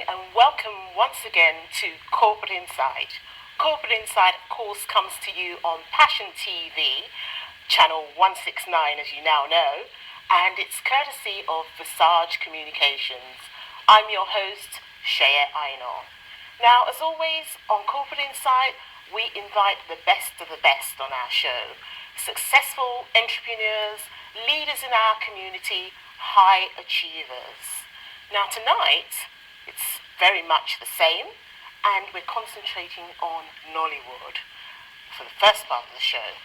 and welcome once again to Corporate Insight. Corporate Insight, of course, comes to you on Passion TV, channel 169 as you now know, and it's courtesy of Visage Communications. I'm your host, Seye Aina. Now, as always, on Corporate Insight, we invite the best of the best on our show. Successful entrepreneurs, leaders in our community, high achievers. Now tonight, it's very much the same, and we're concentrating on Nollywood for the first part of the show.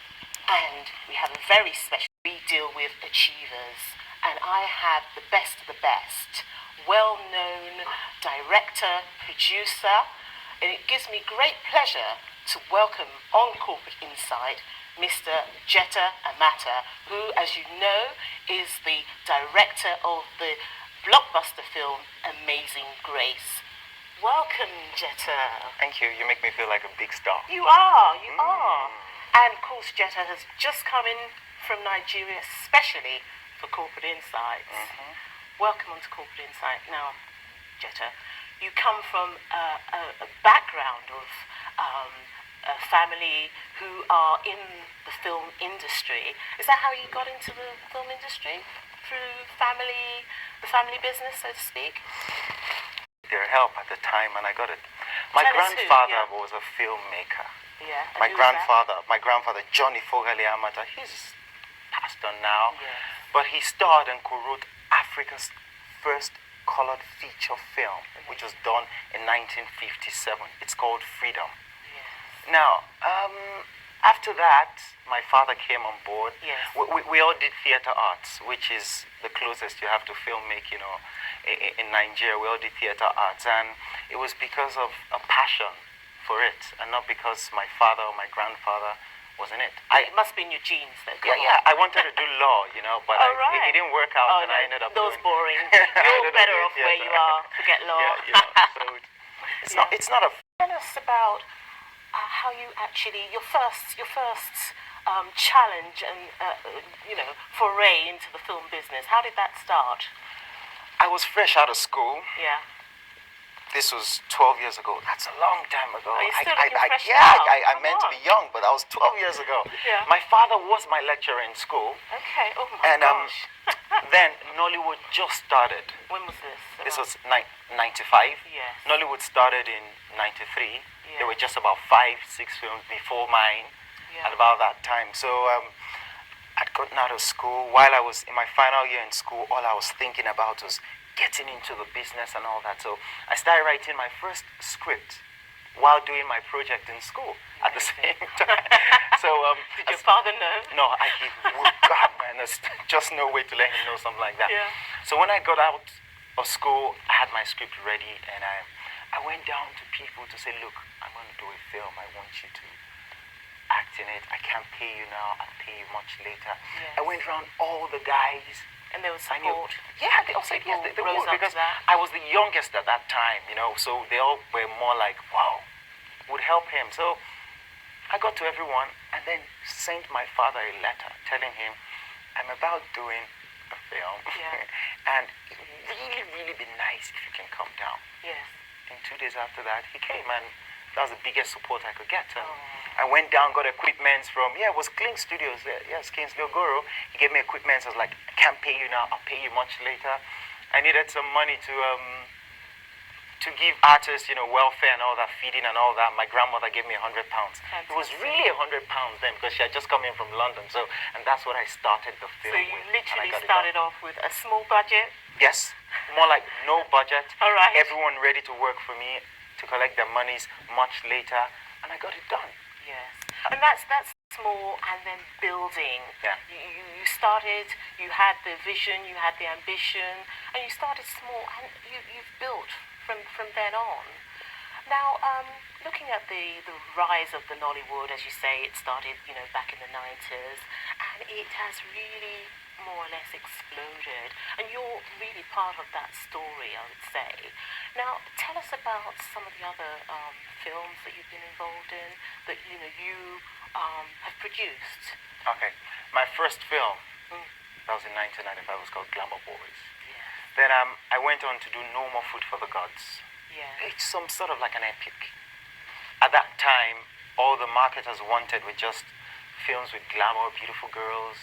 And we have a very special, we deal with achievers, and I have the best of the best, well-known director, producer, and it gives me great pleasure to welcome on Corporate Insight Mr. Jeta Amata, who, as you know, is the director of the blockbuster film Amazing Grace. Welcome, Jeta. Thank you. You make me feel like a big star. You are. And of course, Jeta has just come in from Nigeria, especially for Corporate Insights. Welcome onto Corporate Insight. Now, Jeta, you come from a background of a family who are in the film industry. Is that how you got into the film industry? Through the family business, so to speak? Their help at the time, and I got it. My grandfather was a filmmaker. Yeah. My grandfather, Johnny Amata, he's passed on now, but he starred and co-wrote Africa's first colored feature film, which was done in 1957. It's called Freedom. Now, after that, my father came on board. We all did theater arts, which is the closest you have to filmmaking, in Nigeria. We all did theater arts, and it was because of a passion for it, and not because my father or my grandfather was in it. It must be in your genes, though. I wanted to do law, but it didn't work out, and I ended up those boring. You're better off where you are to get law. So it's not a. Tell us about how you actually your first challenge and foray into the film business. How did that start? I was fresh out of school. Yeah. This was 12 years ago. That's a long time ago. Are you still looking fresh now? I meant to be young, but that was 12 years ago. Yeah. My father was my lecturer in school. Okay. Oh my gosh. Then Nollywood just started. When was this? This was 95. Yes. Nollywood started in 93. Yeah. There were just about 5-6 films before mine at about that time. So I'd gotten out of school. While I was in my final year in school, all I was thinking about was getting into the business and all that. So I started writing my first script while doing my project in school at the same time. So did your father know? No, God, man, there's just no way to let him know something like that. Yeah. So when I got out of school, I had my script ready, and I went down to people to say, look, I'm going to do a film. I want you to act in it. I can't pay you now. I'll pay you much later. Yes. I went around all the guys. And there was support. Yeah, they all said yes. They would, because I was the youngest at that time, so they all were more like, wow, would help him. So I got to everyone and then sent my father a letter telling him, I'm about doing a film. Yeah. And it would really, really be nice if you can come down. Yes. And 2 days after that, he came, and that was the biggest support I could get. I went down, got equipment from, it was Kling Studios. Yes, Kingsley Ogoro. He gave me equipment. I was like, I can't pay you now. I'll pay you much later. I needed some money to give artists, welfare and all that, feeding and all that. My grandmother gave me £100. It was really £100 then, because she had just come in from London. So, and that's what I started the film with. So you literally started off with a small budget? Yes, more like no budget. All right. Everyone ready to work for me, to collect their monies much later, and I got it done. Yes, and that's small, and then building. Yeah. You started, you had the vision, you had the ambition, and you started small, and you've built from then on. Now, looking at the rise of the Nollywood, as you say, it started, back in the 90s, and it has really more or less exploded, and you're really part of that story, I would say. Now, tell us about some of the other films that you've been involved in, that you have produced. Okay, my first film, that was in 1995, was called Glamour Boys. Yeah. Then I went on to do No More Food for the Gods. Yeah. It's some sort of like an epic. At that time, all the marketers wanted were just films with glamour, beautiful girls,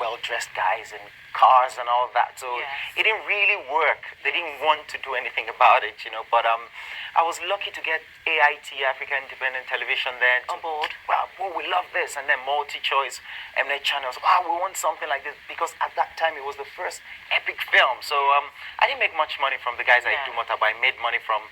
well-dressed guys and cars and all that. So it didn't really work. They didn't want to do anything about it, you know. But I was lucky to get AIT, African Independent Television, there on board. Well, we love this, and then multi-choice, Mnet channels. Wow, we want something like this, because at that time it was the first epic film. So I didn't make much money from the guys at Dumota, but I made money from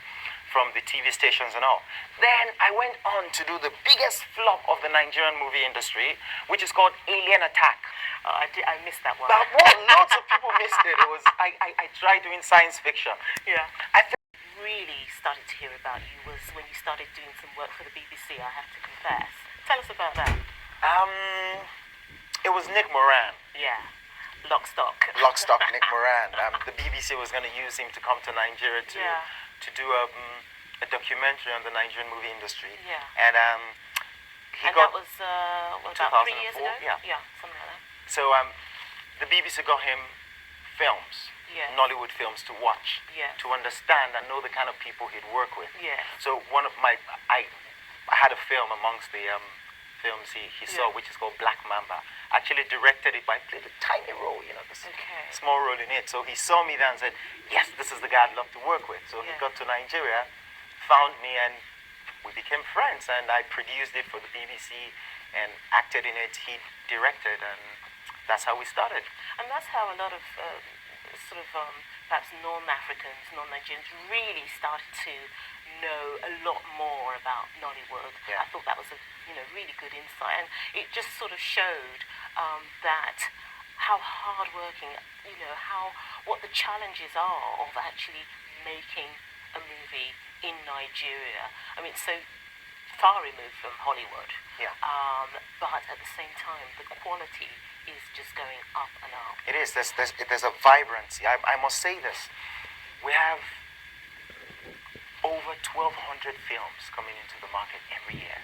the TV stations and all. Then I went on to do the biggest flop of the Nigerian movie industry, which is called Alien Attack. I missed that one. But lots of people missed it. It was I tried doing science fiction. Yeah. I really started to hear about you was when you started doing some work for the BBC, I have to confess. Tell us about that. It was Nick Moran. Yeah. Lockstock Nick Moran. The BBC was going to use him to come to Nigeria to do a documentary on the Nigerian movie industry. Yeah. And that was about 3 years ago? Yeah, something like that. So the BBC got him films, Nollywood films to watch, to understand and know the kind of people he'd work with. Yeah. So one of I had a film amongst the films he saw, which is called Black Mamba. Actually directed it, but I played a tiny role, you know, this small role in it. So he saw me there and said, yes, this is the guy I'd love to work with. So he got to Nigeria, found me, and we became friends. And I produced it for the BBC and acted in it. He directed, and that's how we started. And that's how a lot of perhaps non-Africans, non-Nigerians really started to know a lot more about Nollywood. I thought that was a really good insight, and it just sort of showed that how hardworking, what the challenges are of actually making a movie in Nigeria. I mean, so far removed from Hollywood, but at the same time, the quality is just going up and up. It is. There's a vibrancy. I must say this. We have over 1,200 films coming into the market every year.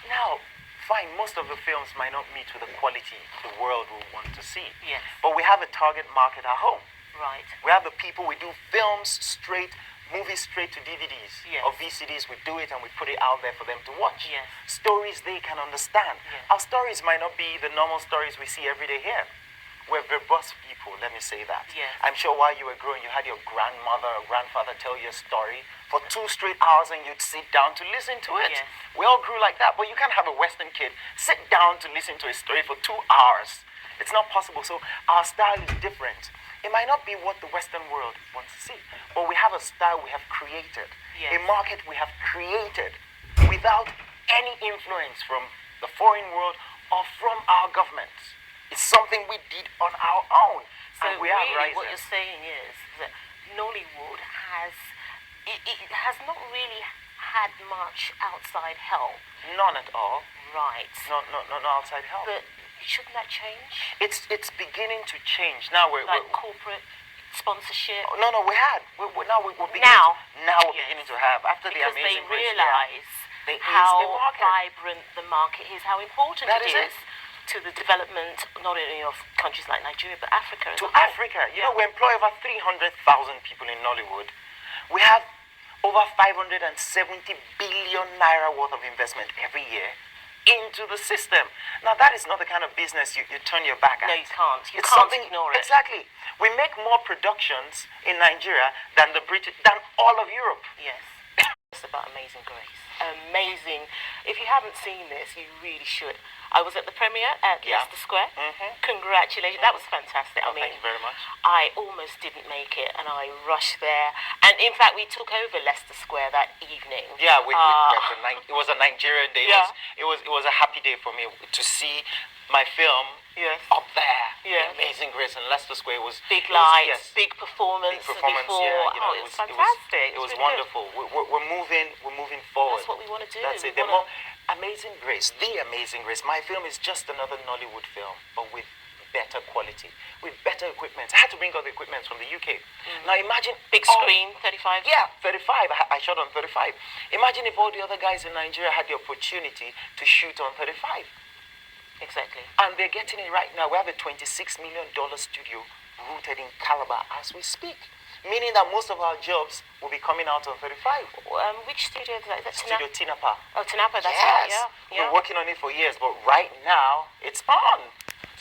Now, fine, most of the films might not meet with the quality the world will want to see. Yes. But we have a target market at home. Right. We have the people, we do films straight, movies straight to DVDs or VCDs. We do it and we put it out there for them to watch. Yes. Stories they can understand. Yes. Our stories might not be the normal stories we see every day here. We're verbose people, let me say that. Yes. I'm sure while you were growing, you had your grandmother or grandfather tell you a story for 2 straight hours and you'd sit down to listen to it. Yes. We all grew like that, but you can't have a Western kid sit down to listen to a story for 2 hours. It's not possible, so our style is different. It might not be what the Western world wants to see, but we have a style we have created, a market we have created without any influence from the foreign world or from our governments. It's something we did on our own. So and we really are what you're saying is that Nollywood has not really had much outside help. None at all. Right. No outside help. But shouldn't that change? It's beginning to change. Now we're corporate sponsorship. No, we had. We're beginning. Now we're beginning to have after because the Amazing they Grace. realise how vibrant the market is, how important it is to the development not only of countries like Nigeria but Africa as to well. Africa. You know, we employ over 300,000 people in Nollywood. We have over 570 billion naira worth of investment every year into the system. Now that is not the kind of business you turn your back at. No, you can't. You It's can't something, ignore it. Exactly. We make more productions in Nigeria than than all of Europe. Yes. It's about Amazing Grace. Amazing. If you haven't seen this, you really should. I was at the premiere at Leicester Square. Congratulations. That was fantastic. I mean, thank you very much. I almost didn't make it and I rushed there. And in fact, we took over Leicester Square that evening. Yeah, it was a Nigerian day. Yeah. It was a happy day for me to see my film up there. Yes. Amazing Grace in Leicester Square. It was big lights, big performance. Big performance. Before. Yeah, you know, it was fantastic. It was wonderful. We're moving forward. That's what we want to do. That's it. Amazing Grace, The Amazing Grace. My film is just another Nollywood film, but with better quality, with better equipment. I had to bring all the equipment from the UK. Now imagine big screen, 35. Yeah, 35. I shot on 35. Imagine if all the other guys in Nigeria had the opportunity to shoot on 35. Exactly. And they're getting it right now. We have a $26 million studio rooted in Calabar as we speak. meaning that most of our jobs will be coming out of 35. Which studio is that? Is that Studio Tinapa. Oh, Tinapa, that's yes. right, yeah. We're working on it for years, but right now, it's on.